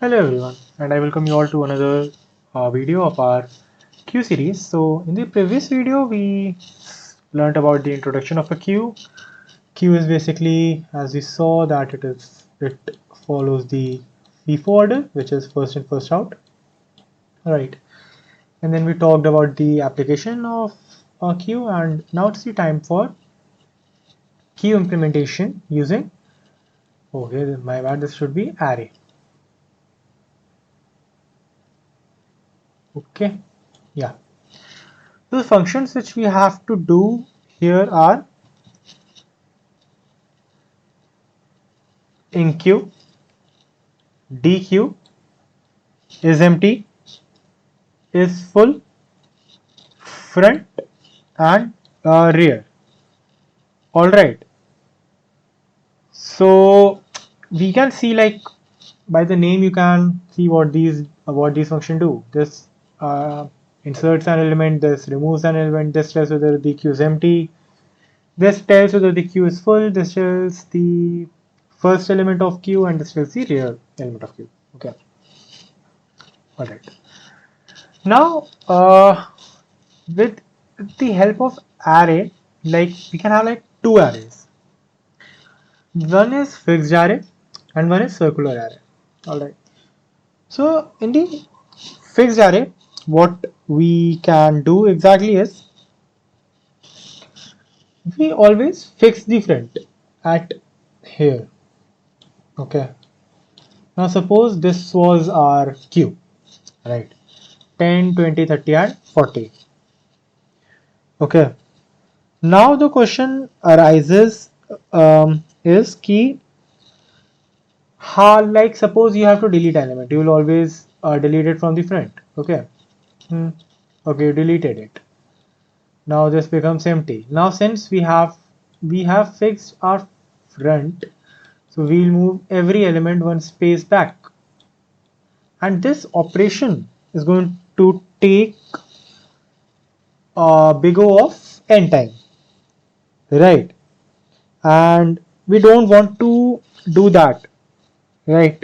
Hello everyone, and I welcome you all to another video of our queue series. So in the previous video, we learned about the introduction of a queue. Queue is basically, as we saw, that it follows the FIFO order, which is first in first out, right? And then we talked about the application of a queue, and now it's the time for queue implementation using. Okay, my bad. This should be array. Okay, yeah. So the functions which we have to do here are Enqueue, Dequeue, is empty, is full, front, and rear. All right. So we can see, like, by the name you can see what these functions do. This inserts an element, this removes an element, this tells whether the queue is empty, this tells whether the queue is full, this tells the first element of queue, and this tells the rear element of queue. Okay. All right. Now, with the help of array, like we can have like two arrays. One is fixed array and one is circular array. All right. So in the fixed array, what we can do exactly is we always fix the front at here. Okay. Now suppose this was our queue, right? 10, 20, 30 and 40. Okay. Now the question arises is key how, like, suppose you have to delete an element, you will always delete it from the front. Okay. Okay, you deleted it. Now this becomes empty. Now since we have fixed our front, so we'll move every element one space back, and this operation is going to take a big O of n time, right? And we don't want to do that, right?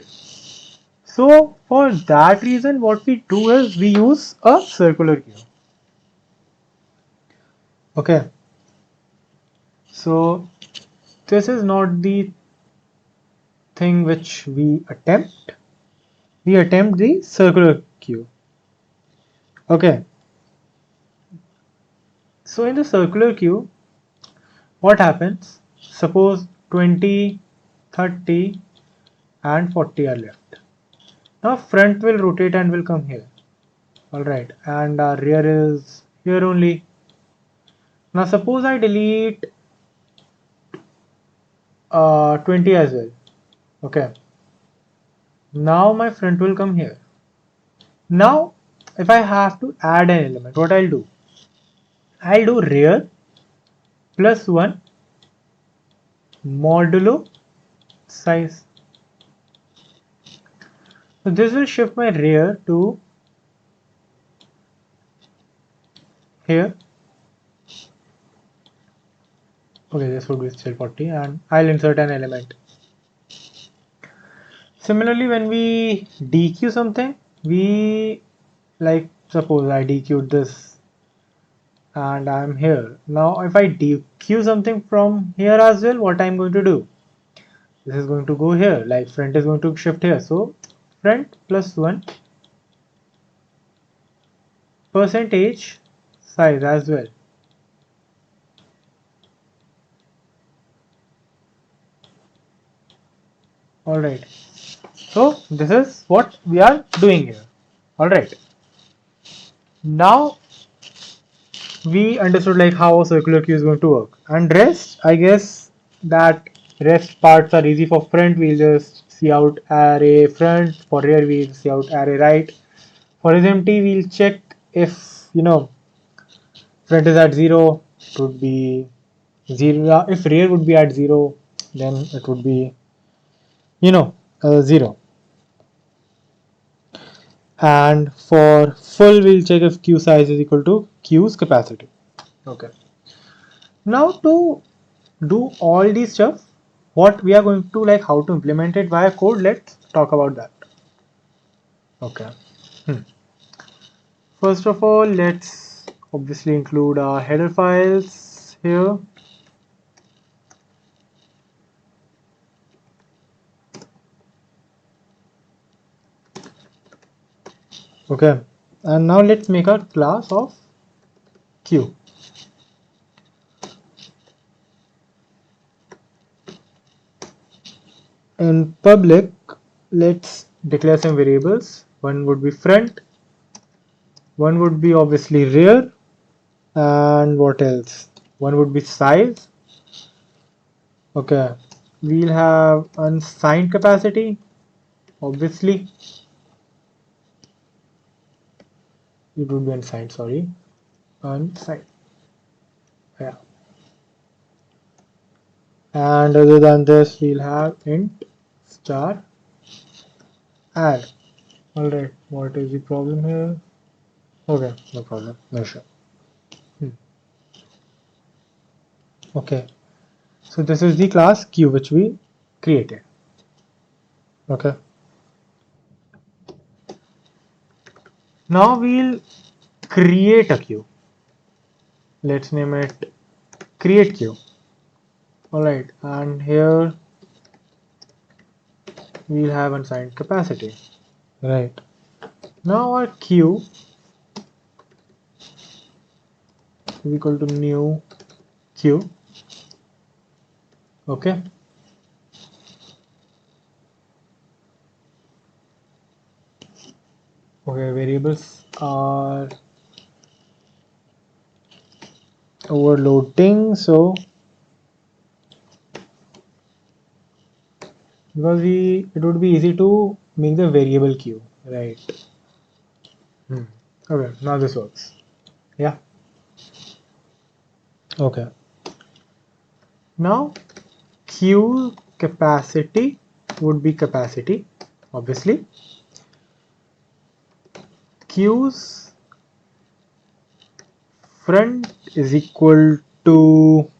So for that reason, what we do is we use a circular queue. Okay. So this is not the thing which we attempt. We attempt the circular queue. Okay. So in the circular queue, what happens? Suppose 20, 30 and 40 are left. Now front will rotate and will come here. Alright. And our rear is here only. Now suppose I delete 20 as well. Okay. Now my front will come here. Now if I have to add an element, what I'll do? I'll do rear plus 1 modulo size. So this will shift my rear to here. Okay, this would be still 40 and I'll insert an element. Similarly, when we dequeue something, we, like, suppose I dequeued this and I'm here. Now if I dequeue something from here as well, what I'm going to do? This is going to go here, like front is going to shift here. So front plus 1 percentage size as well. Alright. So this is what we are doing here. Alright. Now we understood like how a circular queue is going to work, and rest, I guess that rest parts are easy. For front, we'll just see out array front. For rear, we'll see out array right. For is empty, we'll check if front is at 0, it would be 0. If rear would be at 0, then it would be 0. And for full, we'll check if queue size is equal to queue's capacity. Okay. Now to do all these stuff, what we are going to, like, how to implement it via code, let's talk about that. Okay. Hmm. First of all, let's obviously include our header files here. Okay, and now let's make a class of queue. In public, let's declare some variables. One would be front, one would be obviously rear, and what else? One would be size. Okay, we'll have unsigned capacity. Obviously, it would be unsigned. Sorry, unsigned. Yeah. And other than this, we'll have int star add. Alright, what is the problem here? Okay, no problem, no issue. Hmm. Okay, so this is the class queue which we created. Okay, now we'll create a queue. Let's name it create queue. Alright, and here we'll have unsigned capacity. Right, now our queue is equal to new queue. Okay, okay, variables are overloading, so because it would be easy to make the variable queue, right? Hmm. Okay, now this works. Yeah. Okay, now queue capacity would be capacity, obviously. Queues front is equal to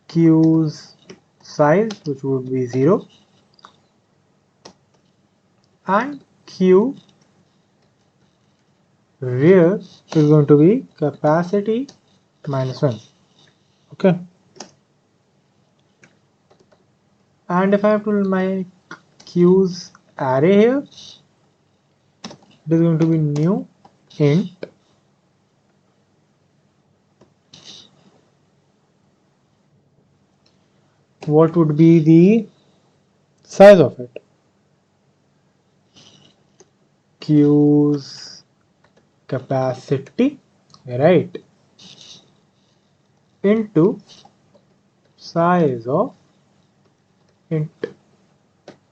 queues size, which would be 0, and queue rear is going to be capacity minus 1. Okay, and if I have to make queues array here, it is going to be new int what would be the size of it. Queues capacity, right, into size of int.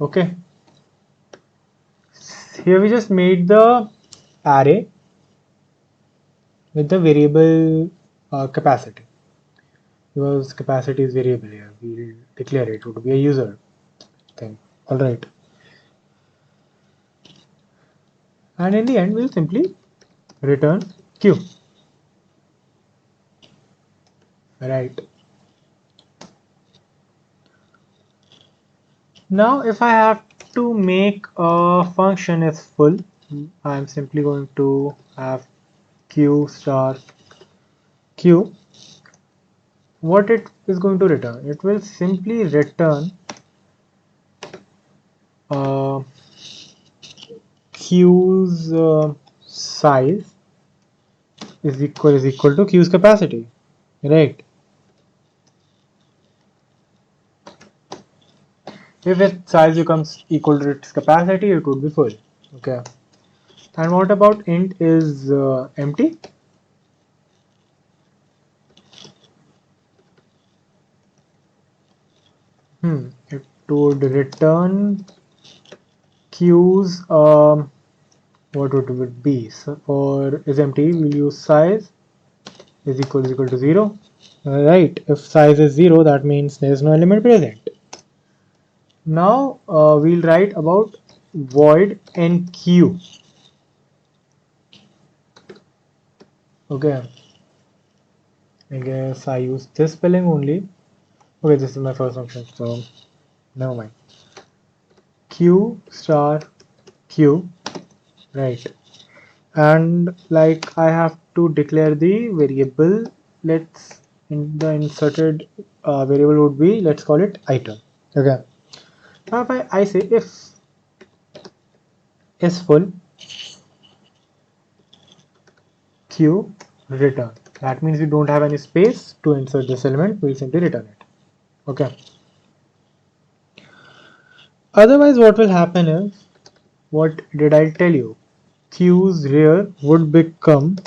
Okay, here we just made the array with the variable capacity, because capacity is variable here. We'll declare it would be a user thing. All right, and in the end we'll simply return queue. Right, now if I have to make a function is full, I'm simply going to have queue star queue. What it is going to return? It will simply return uh, queue's size is equal to queue's capacity, right? If its size becomes equal to its capacity, it would be full. Okay. And what about int is empty? It would return queues. What would it be? So for is empty, we'll use size is equal to 0. Right. If size is 0, that means there is no element present. Now we'll write about void enqueue. Okay. I guess I use this spelling only. Okay, this is my first function, so never mind. Q star Q, right? And like I have to declare the variable. Let's in the inserted variable would be, let's call it item. Okay. Now if I say if is full, Q return. That means we don't have any space to insert this element. We'll simply return it. Okay. Otherwise, what will happen is, what did I tell you? Q's rear would become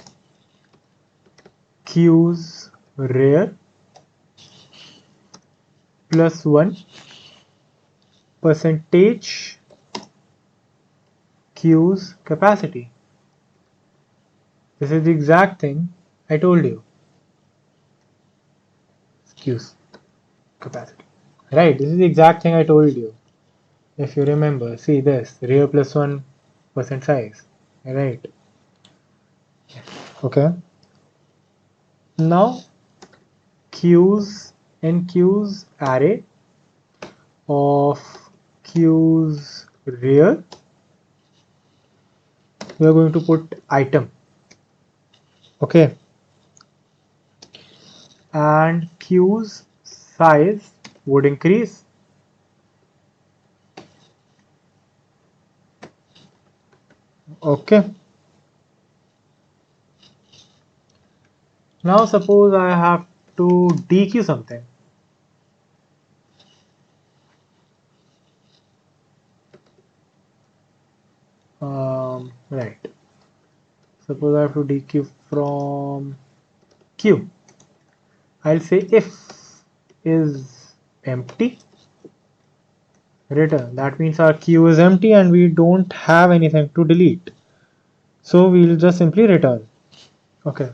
Q's rear plus 1 percentage Q's capacity. This is the exact thing I told you. Q's capacity. Right, this is the exact thing I told you. If you remember, see this, rear plus 1% size. Right. Okay. Now Q's in Q's array of Q's rear, we are going to put item. Okay. And Q's size would increase. Okay. Now suppose I have to dequeue something. Right. Suppose I have to dequeue from Q. I'll say if is empty, return. That means our queue is empty and we don't have anything to delete. So we'll just simply return. Okay.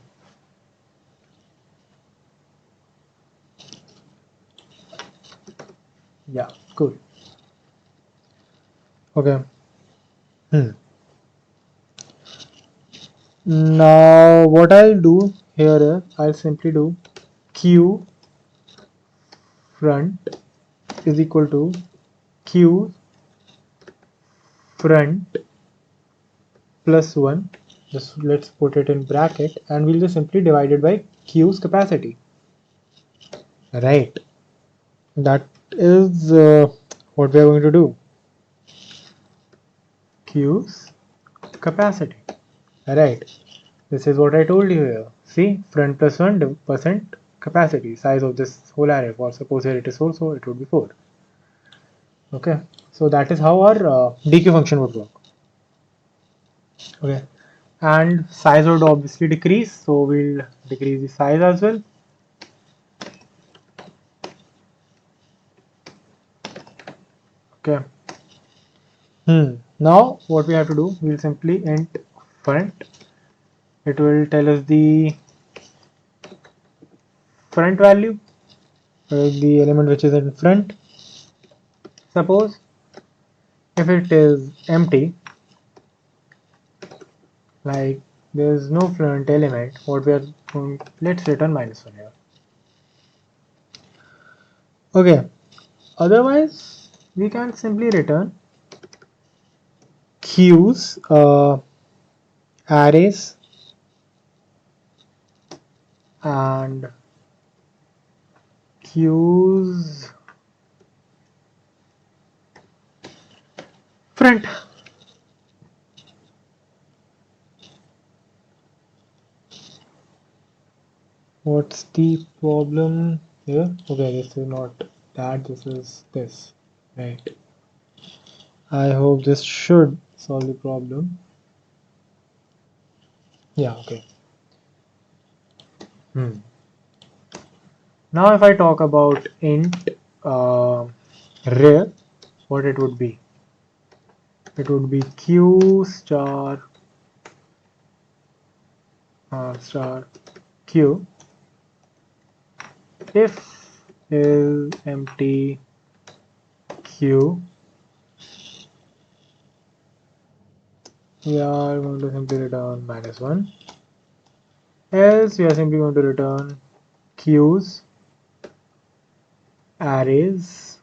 Yeah, cool. Okay. Now what I'll do here is I'll simply do Q front is equal to Q front plus 1. Just let's put it in bracket and we'll just simply divide it by Q's capacity. Right. That is what we are going to do. Q's capacity. Right. This is what I told you here. See, front plus 1% capacity, size of this whole array. For suppose here it is 4, so it would be 4. Okay. So that is how our dequeue function would work. Okay. And size would obviously decrease, so we'll decrease the size as well. Okay. Now what we have to do, we'll simply int front. It will tell us the front value, the element which is in front. Suppose if it is empty, like there is no front element, what we are going, let's return -1 here. Okay. Otherwise, we can simply return Q's arrays and Q's front. What's the problem here? Okay, this is not that, this is this. Right. I hope this should solve the problem. Yeah, okay. Now if I talk about int rear, what it would be? It would be q star q if is empty q. We are going to simply return -1. Else we are simply going to return Q's arrays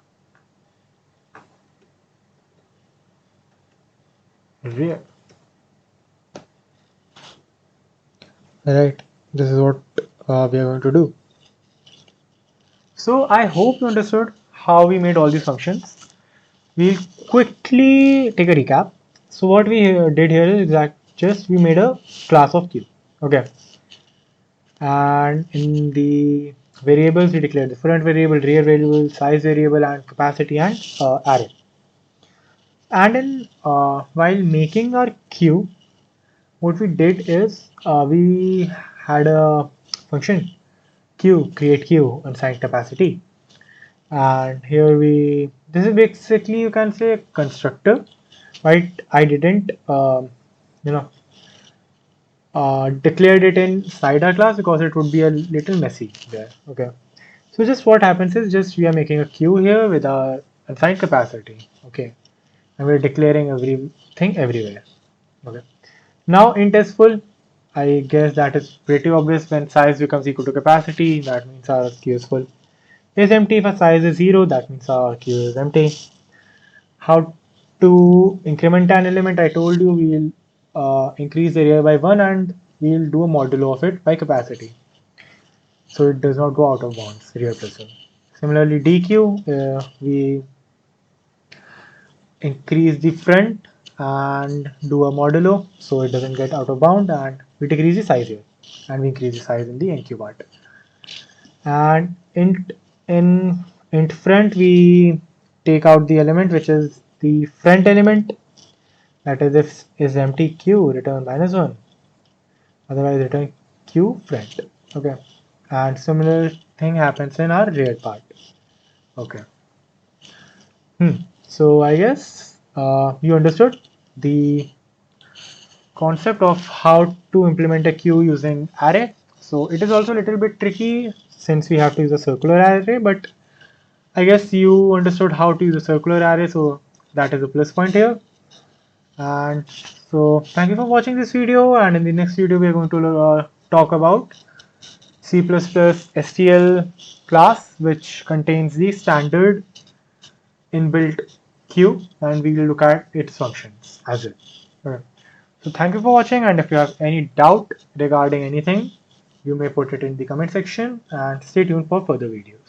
real. Right, this is what we are going to do. So I hope you understood how we made all these functions. We'll quickly take a recap. So what we did here is that just we made a class of queue. Okay, and in the variables we declared different variable, real variable, size variable, and capacity and array. And in while making our queue, what we did is we had a function queue create queue unsigned capacity, and here we this is basically you can say a constructor, but I didn't you know declared it inside our class because it would be a little messy there. Okay, so just what happens is just we are making a queue here with our unsigned capacity. Okay, and we're declaring everything everywhere. Okay, now int is full. I guess that is pretty obvious. When size becomes equal to capacity, that means our queue is full. Is empty if size is 0, that means our queue is empty. How to increment an element? I told you we'll increase the area by 1 and we'll do a modulo of it by capacity. So it does not go out of bounds, real person. Similarly, dequeue, we increase the front and do a modulo so it doesn't get out of bound, and we decrease the size here and we increase the size in the enqueue part. And in int front we take out the element which is the front element, that is if is empty queue return -1, otherwise return queue front. Okay, and similar thing happens in our rear part. Okay. So I guess you understood the concept of how to implement a queue using array. So it is also a little bit tricky since we have to use a circular array, but I guess you understood how to use a circular array, so that is a plus point here. And so thank you for watching this video, and in the next video we are going to talk about C++ STL class, which contains the standard inbuilt queue, and we will look at its functions as well. Okay. So thank you for watching, and if you have any doubt regarding anything, you may put it in the comment section, and stay tuned for further videos.